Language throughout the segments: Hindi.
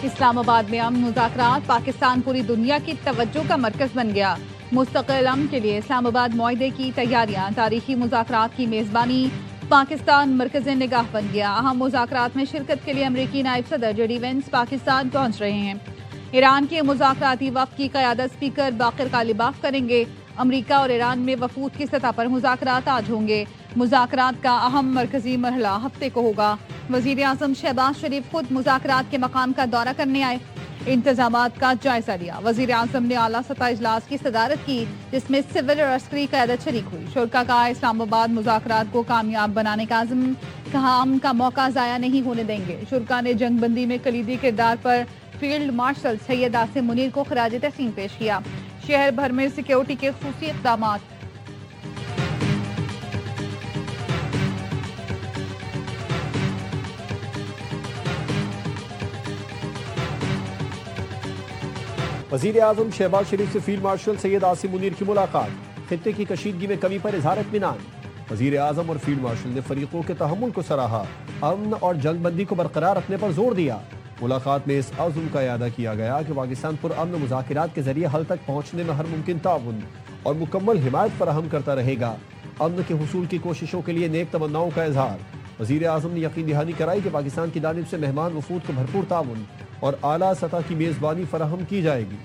इस्लामाबाद में अमन मुज़ाकरात, पाकिस्तान पूरी दुनिया की तवज्जो का मरकज बन गया। मुस्तकिल अमन के लिए इस्लामाबाद मुआहदे की तैयारियां, तारीखी मुज़ाकरात की मेज़बानी, पाकिस्तान मरकज़ निगाह बन गया। अहम मुज़ाकरात में शिरकत के लिए अमरीकी नायब सदर जेडी वेंस पाकिस्तान पहुंच रहे हैं। ईरान के मुज़ाकराती वफ़द की क़यादत स्पीकर बाक़िर ग़ालिबाफ करेंगे। अमरीका और ईरान में वफूद की सतह पर मुज़ाकरात आज होंगे। मुज़ाकरात का अहम मरकजी मरहला हफ्ते को होगा। वज़ीर आज़म शहबाज शरीफ खुद मुज़ाकरात के मकाम का दौरा करने आए, इंतजामात का जायजा लिया। वज़ीर आज़म ने आला सतह इजलास की सदारत की, जिसमें सिविल और अस्करी क़यादत शरीक हुई। शुरा का इस्लामाबाद मुज़ाकरात को कामयाब बनाने का आज़म, कहा अमन का मौका ज़ाया नहीं होने देंगे। शुरा ने जंगबंदी में कलीदी किरदार पर फील्ड मार्शल सैयद आसिम मुनीर को खराज तहसीन पेश किया। शहर भर में सिक्योरिटी के खुसूसी इक़दामात। वज़ीर आज़म शहबाज शरीफ से फील्ड मार्शल सैयद आसिम मुनीर की मुलाकात, खित्ते की कशीदगी में कमी पर इज़हार इत्मीनान। वज़ीर आज़म और फील्ड मार्शल ने फरीकों के तहम्मुल को सराहा, अमन और जंगबंदी को बरकरार रखने पर जोर दिया। मुलाकात में इस अज़्म का इयादा किया गया कि पाकिस्तान पुरअमन मुज़ाकरात के जरिए हल तक पहुँचने में हर मुमकिन ताउन और मुकम्मल हिमायत फराहम करता रहेगा। अमन के हुसूल की कोशिशों के लिए नेक तमन्नाओं का इजहार। वज़ीर आज़म ने यकीन दहानी कराई कि पाकिस्तान की जानिब से मेहमान वफूद को भरपूर ताउन और आला सतह की मेज़बानी फराहम की जाएगी।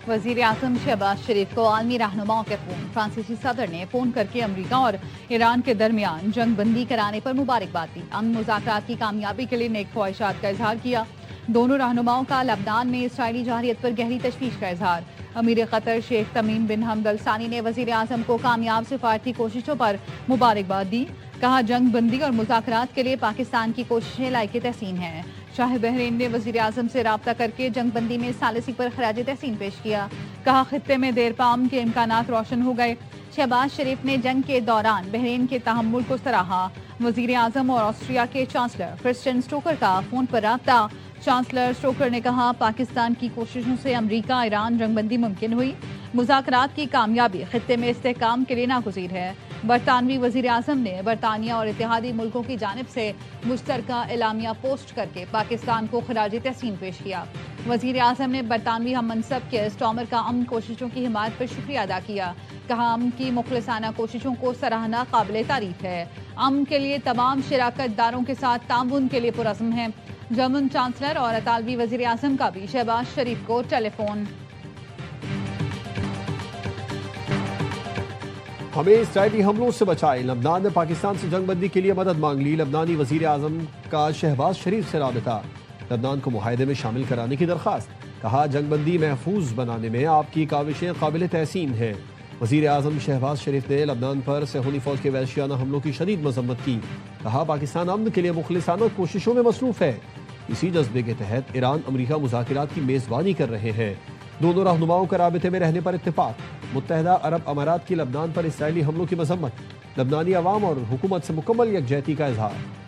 वज़ीर आज़म शहबाज शरीफ को आलमी रहनुमाओं के फ़ोन। फ्रांसीसी सदर ने फ़ोन करके अमरीका और ईरान के दरमियान जंग बंदी कराने पर मुबारकबाद दी। अमन मुज़ाकरात की कामयाबी के लिए नेक ख्वाहिशात का इजहार किया। दोनों रहनुमाओं का लबनान में इसराइली जारहियत पर गहरी तशवीश का इजहार। अमीर क़तर शेख तमीम बिन हमद अल सानी ने वज़ीर आज़म को कामयाब सिफारती कोशिशों पर मुबारकबाद दी। कहा जंग बंदी और मुज़ाकरात के लिए पाकिस्तान की कोशिशें लायक तहसीन हैं। शाह बहरीन ने वज़ीर आज़म से राब्ता करके जंग बंदी में सालिसी पर खराज तहसीन पेश किया। कहा खित्ते में देर पाम के इम्कानात रोशन हो गए। शहबाज शरीफ ने जंग के दौरान बहरीन के तहम्मुल को सराहा। वज़ीर आज़म और ऑस्ट्रिया के चांसलर क्रिस्टियन स्टोकर का फ़ोन पर राब्ता। चांसलर स्टोकर ने कहा पाकिस्तान की कोशिशों से अमरीका ईरान जंगबंदी मुमकिन हुई। मुज़ाकरात की कामयाबी खित्ते में इस्तेहकाम के लिए नागुज़ीर है। बरतानवी वज़ीर आज़म ने बरतानिया और इत्तेहादी मुल्कों की जानिब से मुश्तरका एलामिया पोस्ट करके पाकिस्तान को खराज तहसीन पेश किया। वज़ीर आज़म ने बरतानवी हम मनसब के स्टॉमर का अमन कोशिशों की हिमायत पर शुक्रिया अदा किया। कहा अमन की मुखलिसाना कोशिशों को सराहना काबिल तारीफ है। अमन के लिए तमाम शराकतदारों के साथ ताउन के लिए पुरज़्म है। जर्मन चांसलर और इतालवी वज़ीर आज़म का भी शहबाज शरीफ को टेलीफोन। हमें इसराइली हमलों से बचाए, लबनान ने पाकिस्तान से जंगबंदी के लिए मदद मांग ली। लबनानी वज़ीर आज़म का शहबाज शरीफ से राबिता, लबनान को मुआहदे में शामिल कराने की दरख्वास्त। कहा जंगबंदी महफूज बनाने में आपकी काविशें काबिल तहसीन हैं। वज़ीर आज़म शहबाज शरीफ ने लबनान पर सेहूनी फ़ौज के वहशियाना हमलों की शदीद मजम्मत की। कहा पाकिस्तान अमन के लिए मुखलिसाना कोशिशों में मसरूफ़ है। इसी जज्बे के तहत ईरान अमरीका मुज़ाकरात की मेज़बानी कर रहे हैं। दोनों रहनुमाओं का राबिते में रहने पर इत्तेफाक। मुत्तहदा अरब अमारात की लबनान पर इसराइली हमलों की मजम्मत। लबनानी अवाम और हुकूमत से मुकम्मल यकजहती का इजहार।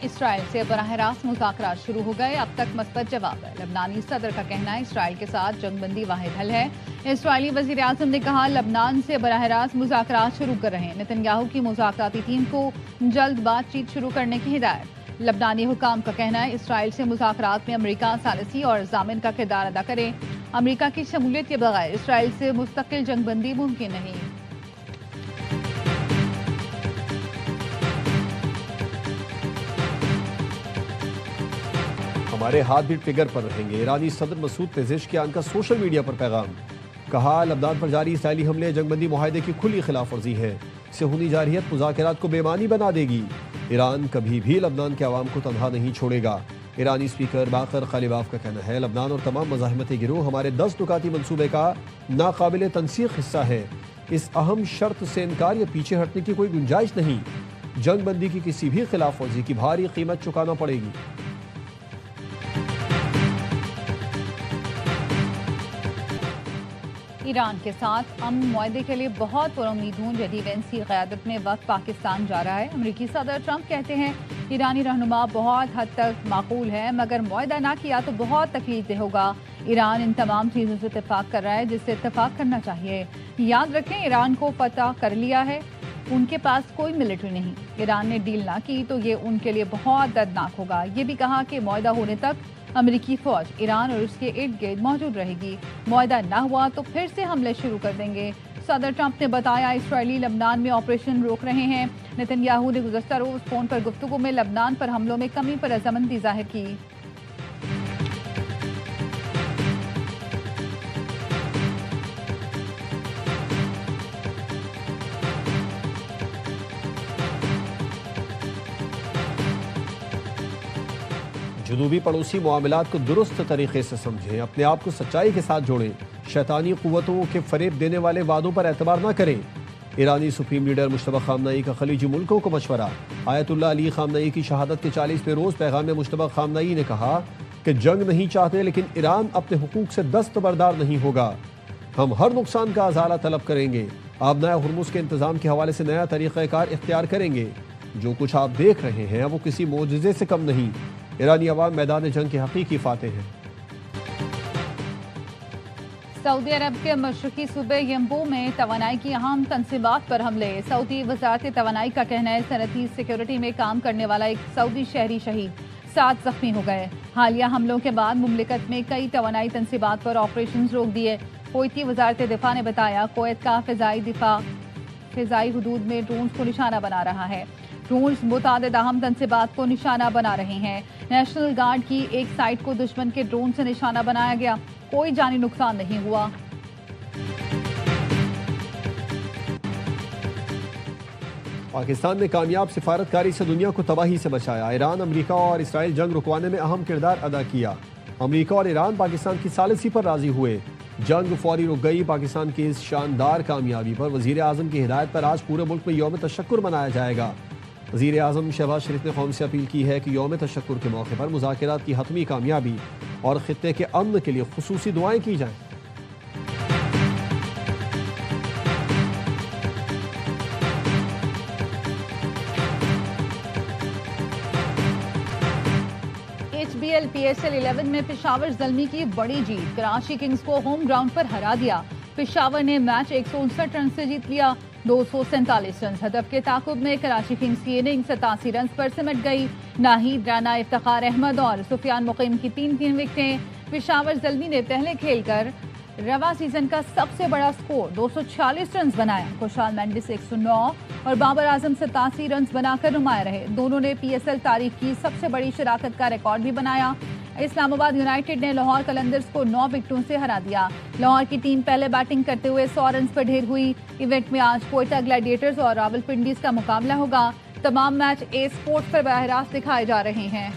इसराइल से बराह रास्त मुज़ाकरात शुरू हो गए। अब तक मस्बत जवाब है। लबनानी सदर का कहना है इसराइल के साथ जंगबंदी वाहिद हल है। इसराइली वज़ीर आज़म ने कहा लबनान से बराह रास्त मुज़ाकरात शुरू कर रहे हैं। नेतन्याहू की मुज़ाकराती टीम को जल्द बातचीत शुरू करने की हिदायत। लबनानी हुकाम का कहना है इसराइल से मुज़ाकरात में अमरीका सालिसी और जामिन का किरदार अदा करे। अमरीका की शमूलियत के बगैर इसराइल से मुस्तकिल जंगबंदी मुमकिन नहीं। हमारे हाथ भी ट्रिगर पर रहेंगे। ईरानी सदर मसूद पेज़ेशकियान का सोशल मीडिया पर पैगाम। कहा लबनान पर जारी इसराइली हमले जंगबंदी मुआहदे की खुली खिलाफ वर्जी है। सेहूनी जारहियत मुज़ाकरात को बेमानी बना देगी। ईरान कभी भी लबनान के अवाम को तनहा नहीं छोड़ेगा। ईरानी स्पीकर बाक़िर ग़ालिबाफ का कहना है लबनान और तमाम मज़ाहमती गिरोह हमारे 10 नुकाती मनसूबे का नाकाबिल तनसीख हिस्सा है। इस अहम शर्त से इनकार या पीछे हटने की कोई गुंजाइश नहीं। जंगबंदी की किसी भी खिलाफ वर्जी की भारी कीमत चुकाना पड़ेगी। ईरान के साथ अमन मुआहदे के लिए बहुत पुरुम्मीद हूँ। जदीद वेंस की क़यादत में वक्त पाकिस्तान जा रहा है। अमरीकी सदर ट्रंप कहते हैं ईरानी रहनुमा बहुत हद तक माकूल है, मगर मुआहदा ना किया तो बहुत तकलीफ होगा। ईरान इन तमाम चीज़ों से इत्तेफाक कर रहा है जिससे इत्तेफाक करना चाहिए। याद रखें, ईरान को फतह कर लिया है, उनके पास कोई मिलिट्री नहीं। ईरान ने डील ना की तो ये उनके लिए बहुत दर्दनाक होगा। ये भी कहा कि मुआहदा होने तक अमेरिकी फौज ईरान और उसके इर्द गिर्द मौजूद रहेगी। मुआहदा ना हुआ तो फिर से हमले शुरू कर देंगे। सदर ट्रंप ने बताया इसराइली लबनान में ऑपरेशन रोक रहे हैं। नेतन्याहू ने गुज़श्ता रोज फोन पर गुफ्तगू में लबनान पर हमलों में कमी पर रजामंदी जाहिर की। जुनूबी पड़ोसी मामलात को दुरुस्त तरीके से समझें, अपने आप को सच्चाई के साथ जोड़ें, शैतानी कुव्वतों के फरेब देने वाले वादों पर एतबार न करें। ईरानी सुप्रीम लीडर मुश्तबा खामनई का खलीजी मुल्कों को मशवरा। आयतुल्लाह अली खामनई की शहादत के 40वें रोज़ पैगाम में मुश्तबा खामनई ने कहा कि जंग नहीं चाहते, लेकिन ईरान अपने हुकूक से दस्तबरदार नहीं होगा। हम हर नुकसान का अजाला तलब करेंगे। आबनाए हुर्मुज़ के इंतज़ाम के हवाले से नया तरीक़ाकार इख्तियार करेंगे। जो कुछ आप देख रहे हैं वो किसी मोजज़े से कम नहीं। ईरानी अवाम मैदान जंग के हकीकी फाते हैं। सऊदी अरब के मशरकी सूबे यम्बू में तवानाई की अहम तनसीबात पर हमले। सऊदी वजारत तवानाई का कहना है सनती सिक्योरिटी में काम करने वाला एक सऊदी शहरी शहीद, 7 जख्मी हो गए। हालिया हमलों के बाद मुमलिकत में कई तवानाई तनसीबात पर ऑपरेशन रोक दिए। कुवैती वजारत दिफा ने बताया कुवैत का फ़िज़ाई हदूद में ड्रोन्स को निशाना बना रहा है। ड्रोन्स मुतादिद अहम तनसीबात को निशाना बना रहे हैं। नेशनल गार्ड की एक साइट को दुश्मन के ड्रोन से निशाना बनाया गया, कोई जानी नुकसान नहीं हुआ। पाकिस्तान ने कामयाब सिफारतकारी से दुनिया को तबाही से बचाया। ईरान, अमेरिका और इसराइल जंग रुकवाने में अहम किरदार अदा किया। अमेरिका और ईरान पाकिस्तान की सालिसी पर राजी हुए। जंग फौरी रुक गई। पाकिस्तान की इस शानदार कामयाबी पर वज़ीर आज़म की हिदायत पर आज पूरे मुल्क में यौम तशक्कुर मनाया जाएगा। वज़ीर आज़म शहबाज शरीफ ने कौम से अपील की है कि यौम तशक्कुर के मौके पर मुज़ाकरात की हतमी कामयाबी और खित्ते के अमन के लिए खुसूसी दुआएं की जाएं। HBL PSL 11 में पेशावर ज़ल्मी की बड़ी जीत। कराची किंग्स को होम ग्राउंड पर हरा दिया। पेशावर ने मैच 159 रन से जीत लिया। 247 रन हदफ के ताकुब में कराची किंग्स की इनिंग 87 रन पर सिमट गई। नाहिद राना, इफ्तिखार अहमद और सुफियान मुकीम की 3-3 विकेटें। पेशावर ज़ल्मी ने पहले खेलकर रवा सीजन का सबसे बड़ा स्कोर 246 रन बनाया। खुशहाल मेंडिस 109 और बाबर आजम 87 रन बनाकर नुमाया रहे। दोनों ने PSL तारीख की सबसे बड़ी शराकत का रिकॉर्ड भी बनाया। इस्लामाबाद यूनाइटेड ने लाहौर कलंदर्स को 9 विकेटों से हरा दिया। लाहौर की टीम पहले बैटिंग करते हुए 100 रन पर ढेर हुई। इवेंट में आज कोयटा ग्लैडिएटर्स और रावलपिंडीज का मुकाबला होगा। तमाम मैच A स्पोर्ट्स पर बराह रास्त दिखाए जा रहे हैं।